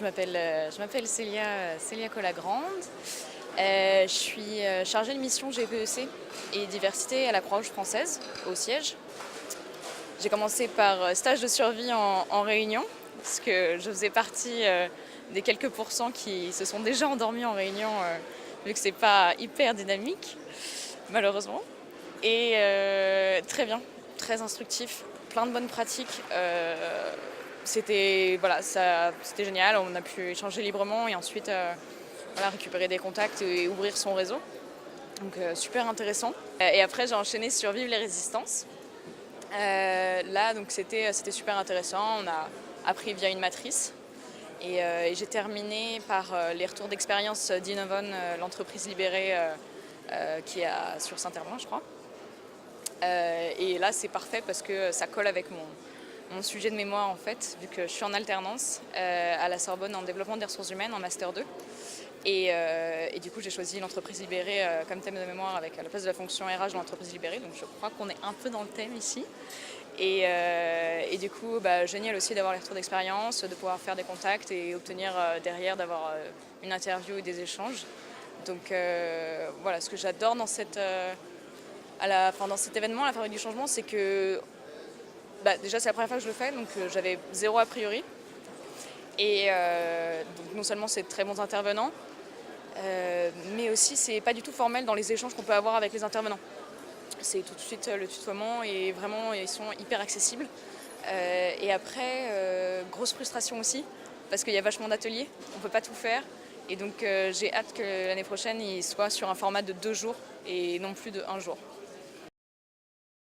je m'appelle Célia Collagrande. Je suis chargée de mission GPEC et diversité à la Croix-Rouge française, au siège. J'ai commencé par stage de survie en Réunion, parce que je faisais partie des quelques pourcents qui se sont déjà endormis en Réunion, vu que c'est pas hyper dynamique, malheureusement. Et très bien, très instructif, plein de bonnes pratiques. C'était génial, on a pu échanger librement et ensuite récupérer des contacts et ouvrir son réseau. Donc super intéressant. Et après j'ai enchaîné sur Vive les résistances. Là donc c'était super intéressant, on a appris via une matrice. Et j'ai terminé par les retours d'expérience d'Innovon, l'entreprise libérée qui est sur Saint-Herblain, je crois. Et là c'est parfait parce que ça colle avec mon sujet de mémoire en fait, vu que je suis en alternance à la Sorbonne en développement des ressources humaines en Master 2. Et du coup j'ai choisi l'entreprise libérée comme thème de mémoire avec à la place de la fonction RH de l'entreprise libérée, donc je crois qu'on est un peu dans le thème ici. Et du coup génial aussi d'avoir les retours d'expérience, de pouvoir faire des contacts et obtenir derrière d'avoir une interview et des échanges. Donc voilà, ce que j'adore dans dans cet événement, la Fabrique du changement, c'est que déjà c'est la première fois que je le fais, donc j'avais zéro a priori. Et donc non seulement c'est de très bons intervenants, mais aussi c'est pas du tout formel dans les échanges qu'on peut avoir avec les intervenants. C'est tout de suite le tutoiement et vraiment ils sont hyper accessibles. Et après, grosse frustration aussi, parce qu'il y a vachement d'ateliers, on peut pas tout faire. Et donc j'ai hâte que l'année prochaine il soit sur un format de 2 jours et non plus de 1 jour.